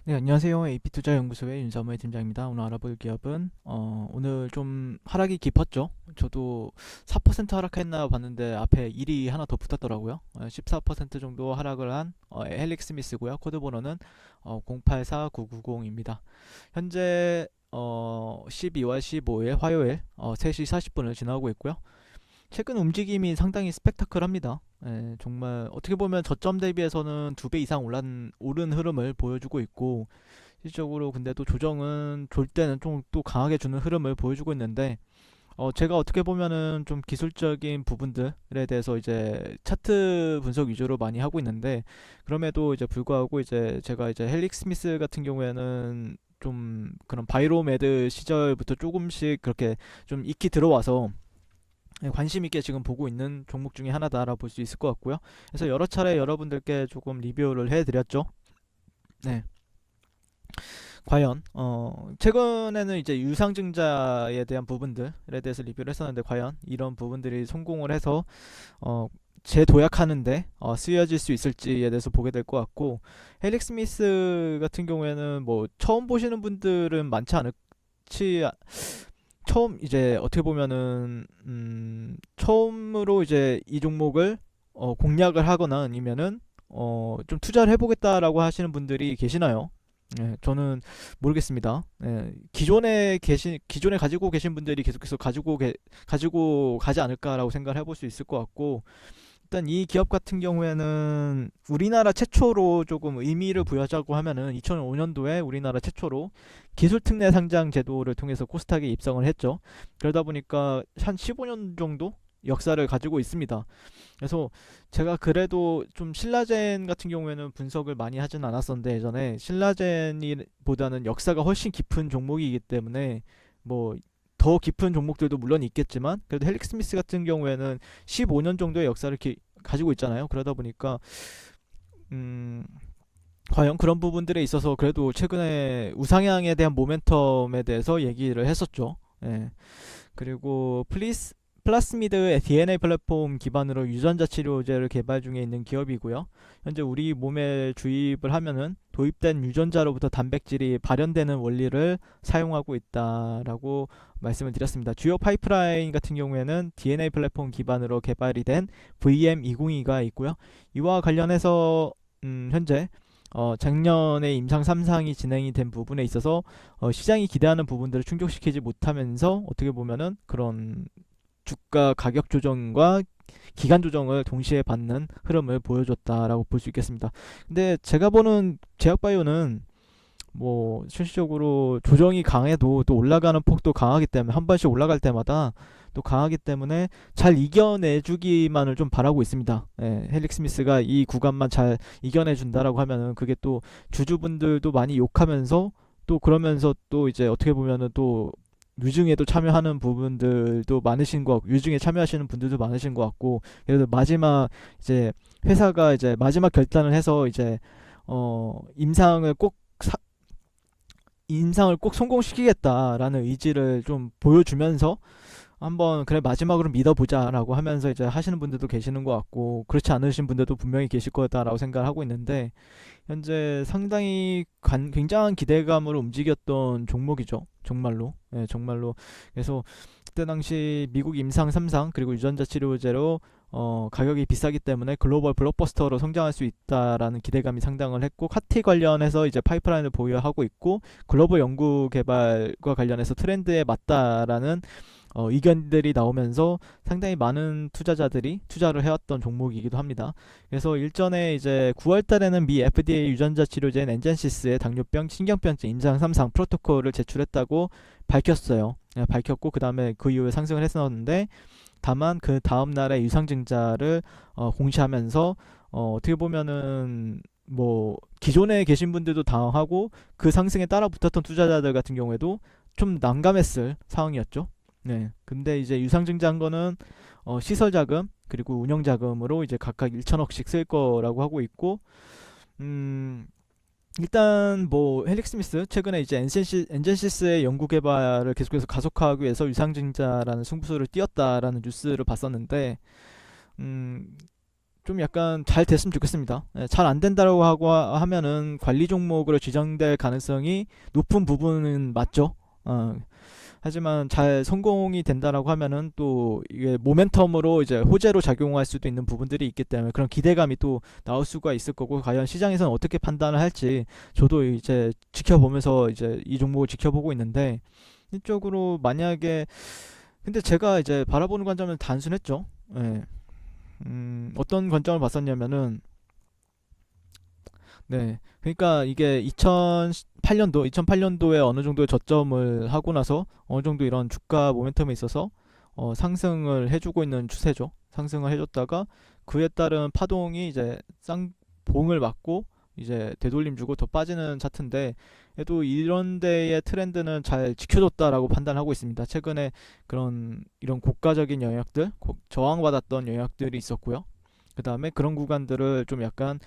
네, 안녕하세요. AP투자연구소의 윤사무의 팀장입니다. 오늘 알아볼 기업은 오늘 좀 하락이 깊었죠. 저도 4% 하락했나 봤는데 앞에 1이 하나 더 붙었더라고요. 14% 정도 하락을 한 헬릭스미스고요. 코드 번호는 084990입니다. 현재 12월 15일 화요일 3시 40분을 지나고 있고요. 최근 움직임이 상당히 스펙타클합니다. 정말 어떻게 보면 저점 대비해서는 2배 이상 오른 흐름을 보여주고 있고, 실질적으로 근데 또 조정은 졸 때는 좀 또 강하게 주는 흐름을 보여주고 있는데, 제가 어떻게 보면은 좀 기술적인 부분들에 대해서 이제 차트 분석 위주로 많이 하고 있는데, 그럼에도 이제 불구하고 이제 제가 이제 헬릭 스미스 같은 경우에는 좀 그런 바이로메드 시절부터 조금씩 그렇게 좀 익히 들어와서 관심 있게 지금 보고 있는 종목 중에 하나다라고 볼 수 있을 것 같고요. 그래서 여러 차례 여러분들께 조금 리뷰를 해드렸죠. 네. 과연 최근에는 이제 유상증자에 대한 부분들에 대해서 리뷰를 했었는데 과연 이런 부분들이 성공을 해서 재도약하는데 쓰여질 수 있을지에 대해서 보게 될 것 같고, 헬릭 스미스 같은 경우에는 뭐 처음 보시는 분들은 많지 않을지, 처음 이제 어떻게 보면은 처음으로 이제 이 종목을 공략을 하거나 아니면은 좀 투자를 해보겠다라고 하시는 분들이 계시나요? 네, 저는 모르겠습니다. 네, 기존에 가지고 계신 분들이 계속해서 가지고 가지 않을까라고 생각을 해볼 수 있을 것 같고, 일단 이 기업 같은 경우에는 우리나라 최초로 조금 의미를 부여하자고 하면은 2005년도에 우리나라 최초로 기술특례 상장 제도를 통해서 코스닥에 입성을 했죠. 그러다 보니까 한 15년 정도 역사를 가지고 있습니다. 그래서 제가 그래도 좀 신라젠 같은 경우에는 분석을 많이 하진 않았었는데, 예전에 신라젠보다는 역사가 훨씬 깊은 종목이기 때문에 뭐 더 깊은 종목들도 물론 있겠지만, 그래도 헬릭 스미스 같은 경우에는 15년 정도의 역사를 가지고 있잖아요. 그러다 보니까 음, 과연 그런 부분들에 있어서 그래도 최근에 우상향에 대한 모멘텀에 대해서 얘기를 했었죠. 예. 그리고 플라스미드 DNA 플랫폼 기반으로 유전자 치료제를 개발 중에 있는 기업이고요. 현재 우리 몸에 주입을 하면은 도입된 유전자로부터 단백질이 발현되는 원리를 사용하고 있다라고 말씀을 드렸습니다. 주요 파이프라인 같은 경우에는 DNA 플랫폼 기반으로 개발이 된 VM202가 있고요. 이와 관련해서 현재 작년에 임상 3상이 진행이 된 부분에 있어서 시장이 기대하는 부분들을 충족시키지 못하면서 어떻게 보면은 그런 주가 가격 조정과 기간 조정을 동시에 받는 흐름을 보여줬다라고 볼 수 있겠습니다. 근데 제가 보는 제약바이오는 뭐 실질적으로 조정이 강해도 또 올라가는 폭도 강하기 때문에 한 번씩 올라갈 때마다 또 강하기 때문에 잘 이겨내주기만을 좀 바라고 있습니다. 헬릭 스미스가 이 구간만 잘 이겨내준다라고 하면은 그게 또 주주분들도 많이 욕하면서 또 그러면서 또 이제 어떻게 보면은 또 유증에도 참여하는 부분들도 많으신 것 같고, 유증에 참여하시는 분들도 많으신 것 같고, 그래서 마지막 이제 회사가 이제 마지막 결단을 해서 이제 임상을 꼭 임상을 꼭 성공시키겠다라는 의지를 좀 보여주면서 한번 그래 마지막으로 믿어보자라고 하면서 이제 하시는 분들도 계시는 것 같고, 그렇지 않으신 분들도 분명히 계실 거다라고 생각을 하고 있는데, 현재 상당히 굉장한 기대감으로 움직였던 종목이죠. 정말로. 예, 정말로. 그래서 그때 당시 미국 임상 3상 그리고 유전자 치료제로 가격이 비싸기 때문에 글로벌 블록버스터로 성장할 수 있다라는 기대감이 상당을 했고, 카티 관련해서 이제 파이프라인을 보유하고 있고, 글로벌 연구 개발과 관련해서 트렌드에 맞다라는 의견들이 나오면서 상당히 많은 투자자들이 투자를 해왔던 종목이기도 합니다. 그래서 일전에 이제 9월 달에는 미 FDA 유전자 치료제인 엔젠시스의 당뇨병, 신경병증 임상 3상 프로토콜을 제출했다고 밝혔어요. 밝혔고 그 다음에 그 이후에 상승을 했었는데, 다만 그 다음 날에 유상증자를 공시하면서 어떻게 보면은 뭐 기존에 계신 분들도 당황하고 그 상승에 따라 붙었던 투자자들 같은 경우에도 좀 난감했을 상황이었죠. 네. 근데 이제 유상증자한 거는 시설 자금 그리고 운영 자금으로 이제 각각 1천억씩 쓸 거라고 하고 있고, 음, 일단 뭐 헬릭 스미스 최근에 이제 엔젠시스의 연구 개발을 계속해서 가속화하기 위해서 유상증자라는 승부수를 띄웠다라는 뉴스를 봤었는데, 음, 좀 약간 잘 됐으면 좋겠습니다. 잘 안 된다고 하고 하면은 관리 종목으로 지정될 가능성이 높은 부분은 맞죠. 하지만 잘 성공이 된다라고 하면은 또 이게 모멘텀으로 이제 호재로 작용할 수도 있는 부분들이 있기 때문에 그런 기대감이 또 나올 수가 있을 거고, 과연 시장에서는 어떻게 판단을 할지 저도 이제 지켜보면서 이제 이 종목을 지켜보고 있는데, 이쪽으로 만약에, 근데 제가 이제 바라보는 관점은 단순했죠. 예. 어떤 관점을 봤었냐면은, 네. 그러니까 이게 2008년도에 어느 정도의 저점을 하고 나서 어느 정도 이런 주가 모멘텀에 있어서 상승을 해주고 있는 추세죠. 상승을 해줬다가 그에 따른 파동이 이제 쌍봉을 맞고 이제 되돌림 주고 더 빠지는 차트인데, 그래도 이런 데의 트렌드는 잘 지켜줬다라고 판단하고 있습니다. 최근에 그런 이런 고가적인 영역들, 저항받았던 영역들이 있었고요. 그 다음에 그런 구간들을 좀 약간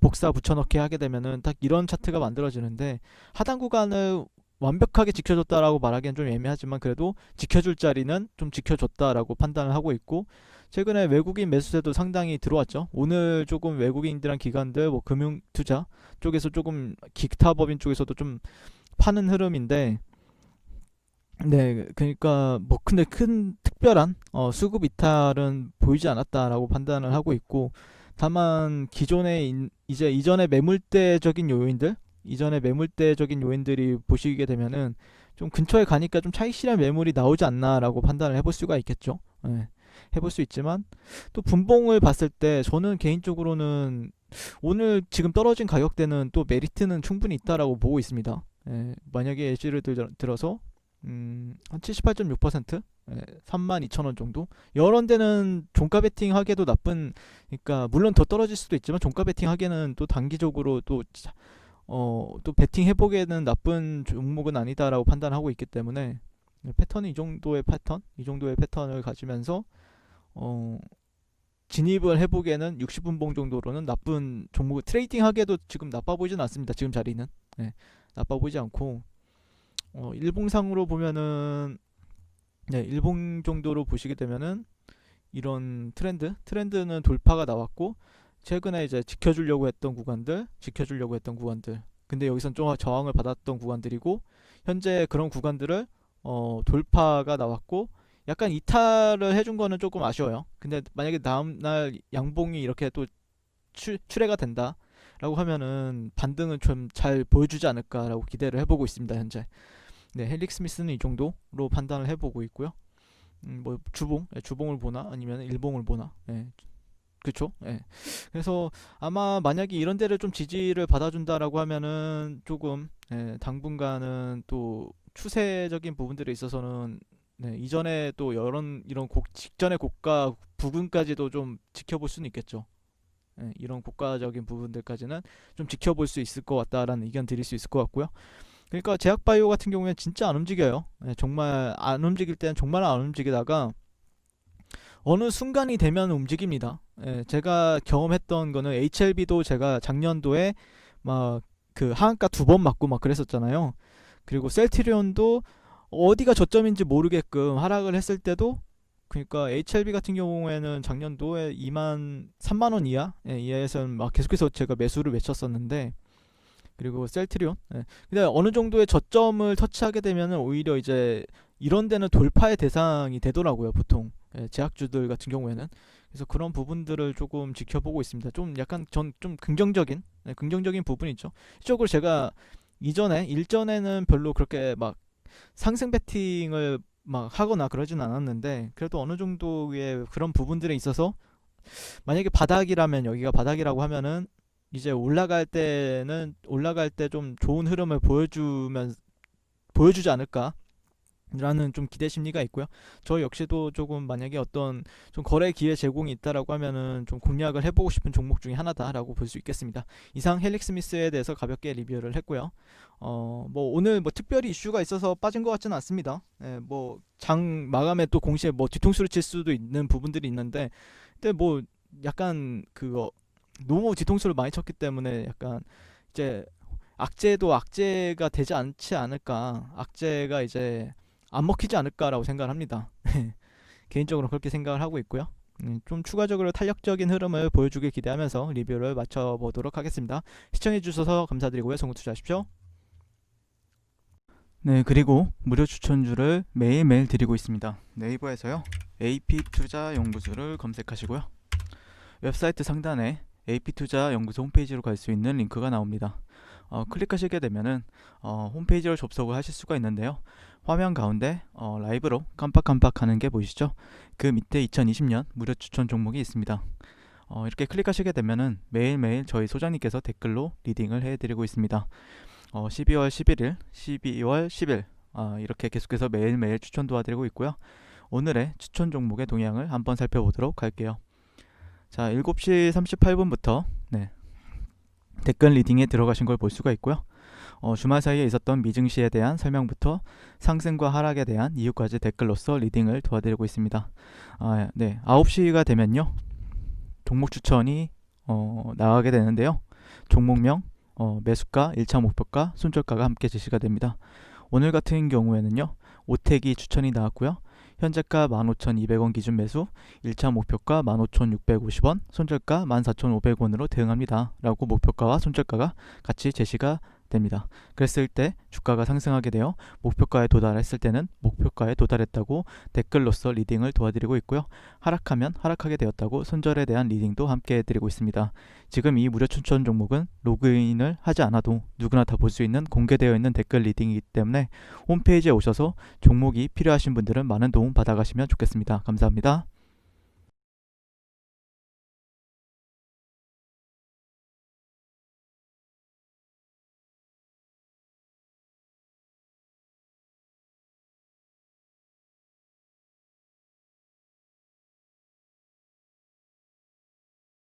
복사 붙여넣기 하게 되면은 딱 이런 차트가 만들어지는데, 하단 구간을 완벽하게 지켜줬다라고 말하기엔 좀 애매하지만 그래도 지켜줄 자리는 좀 지켜줬다라고 판단을 하고 있고, 최근에 외국인 매수세도 상당히 들어왔죠. 오늘 조금 외국인들한 기관들 뭐 금융투자 쪽에서 조금, 기타 법인 쪽에서도 좀 파는 흐름인데, 네, 그러니까 뭐 근데 큰 특별한 수급 이탈은 보이지 않았다라고 판단을 하고 있고, 다만 기존의 이제 이전의 매물대적인 요인들이 보시게 되면은 좀 근처에 가니까 좀 차익실현 매물이 나오지 않나라고 판단을 해볼 수가 있겠죠. 예, 해볼 수 있지만 또 분봉을 봤을 때 저는 개인적으로는 오늘 지금 떨어진 가격대는 또 메리트는 충분히 있다라고 보고 있습니다. 예, 만약에 예시를 들어서 한 78.6%? 예, 32,000원 정도? 이런 데는 종가 베팅 하기에도 나쁜, 그러니까 물론 더 떨어질 수도 있지만 종가 베팅 하기에는 또 단기적으로 또 베팅 해보기에는 나쁜 종목은 아니다라고 판단하고 있기 때문에, 패턴이 이 정도의 패턴을 가지면서 어, 진입을 해보기에는 60분봉 정도로는 나쁜 종목, 트레이딩 하기에도 지금 나빠 보이진 않습니다. 지금 자리는. 네, 나빠 보이지 않고, 일봉상으로 보면은, 네, 일봉 정도로 보시게 되면은 이런 트렌드는 돌파가 나왔고, 최근에 이제 지켜주려고 했던 구간들, 근데 여기선 좀 저항을 받았던 구간들이고, 현재 그런 구간들을 돌파가 나왔고 약간 이탈을 해준 거는 조금 아쉬워요. 근데 만약에 다음날 양봉이 이렇게 또 출해가 된다라고 하면은 반등은 좀 잘 보여주지 않을까라고 기대를 해보고 있습니다, 현재. 네, 헬릭 스미스는 이 정도로 판단을 해보고 있고요. 뭐 주봉을 보나 아니면 일봉을 보나, 그쵸? 그래서 아마 만약에 이런 데를 좀 지지를 받아준다라고 하면은 조금, 당분간은 또 추세적인 부분들에 있어서는, 이전에 또 이런 직전의 고가 부근까지도 좀 지켜볼 수는 있겠죠. 이런 고가적인 부분들까지는 좀 지켜볼 수 있을 것 같다라는 의견 드릴 수 있을 것 같고요. 그러니까 제약바이오 같은 경우에는 진짜 안 움직여요. 정말 안 움직일 때는 정말 안 움직이다가 어느 순간이 되면 움직입니다. 제가 경험했던 거는 HLB도 제가 작년도에 막 그 하한가 2번 맞고 막 그랬었잖아요. 그리고 셀트리온도 어디가 저점인지 모르게끔 하락을 했을 때도, 그러니까 HLB 같은 경우에는 작년도에 3만 원 이하에서는 막 계속해서 제가 매수를 외쳤었는데, 그리고 셀트리온, 근데 어느 정도의 저점을 터치하게 되면은 오히려 이제 이런 데는 돌파의 대상이 되더라고요, 보통. 제약주들 같은 경우에는. 그래서 그런 부분들을 조금 지켜보고 있습니다. 좀 약간 전 좀 긍정적인 부분이 있죠. 이쪽으로 제가 일전에는 별로 그렇게 막 상승 베팅을 막 하거나 그러진 않았는데, 그래도 어느 정도의 그런 부분들에 있어서 만약에 바닥이라면, 여기가 바닥이라고 하면은 이제 올라갈 때 좀 좋은 흐름을 보여주지 않을까 라는 좀 기대 심리가 있고요. 저 역시도 조금 만약에 어떤 좀 거래 기회 제공이 있다라고 하면은 좀 공략을 해보고 싶은 종목 중에 하나다라고 볼 수 있겠습니다. 이상 헬릭 스미스에 대해서 가볍게 리뷰를 했고요. 뭐 오늘 뭐 특별히 이슈가 있어서 빠진 것 같지는 않습니다. 뭐 장 마감에 또 공시에 뭐 뒤통수를 칠 수도 있는 부분들이 있는데, 근데 뭐 약간 그거 너무 뒤통수를 많이 쳤기 때문에 약간 이제 악재도 악재가 되지 않지 않을까, 악재가 이제 안 먹히지 않을까라고 생각을 합니다. 개인적으로 그렇게 생각을 하고 있고요. 좀 추가적으로 탄력적인 흐름을 보여주길 기대하면서 리뷰를 마쳐보도록 하겠습니다. 시청해주셔서 감사드리고요. 성공 투자하십시오. 네, 그리고 무료 추천주를 매일매일 드리고 있습니다. 네이버에서요, AP투자연구소를 검색하시고요. 웹사이트 상단에 AP투자연구소 홈페이지로 갈 수 있는 링크가 나옵니다. 클릭하시게 되면은 홈페이지를 접속을 하실 수가 있는데요. 화면 가운데 라이브로 깜빡깜빡 하는 게 보이시죠? 그 밑에 2020년 무료 추천 종목이 있습니다. 이렇게 클릭하시게 되면은 매일매일 저희 소장님께서 댓글로 리딩을 해드리고 있습니다. 12월 11일, 12월 10일 이렇게 계속해서 매일매일 추천 도와드리고 있고요. 오늘의 추천 종목의 동향을 한번 살펴보도록 할게요. 자, 7시 38분부터 댓글 리딩에 들어가신 걸 볼 수가 있고요. 주말 사이에 있었던 미증시에 대한 설명부터 상승과 하락에 대한 이유까지 댓글로서 리딩을 도와드리고 있습니다. 9시가 되면요, 종목 추천이 나가게 되는데요. 종목명, 매수가, 1차 목표가, 손절가가 함께 제시가 됩니다. 오늘 같은 경우에는요, 오택이 추천이 나왔고요. 현재가 15,200원 기준 매수, 1차 목표가 15,650원, 손절가 14,500원으로 대응합니다 라고 목표가와 손절가가 같이 제시가 됩니다. 그랬을 때 주가가 상승하게 되어 목표가에 도달했을 때는 목표가에 도달했다고 댓글로서 리딩을 도와드리고 있고요. 하락하면 하락하게 되었다고 손절에 대한 리딩도 함께 해드리고 있습니다. 지금 이 무료 추천 종목은 로그인을 하지 않아도 누구나 다 볼 수 있는 공개되어 있는 댓글 리딩이기 때문에 홈페이지에 오셔서 종목이 필요하신 분들은 많은 도움 받아가시면 좋겠습니다. 감사합니다.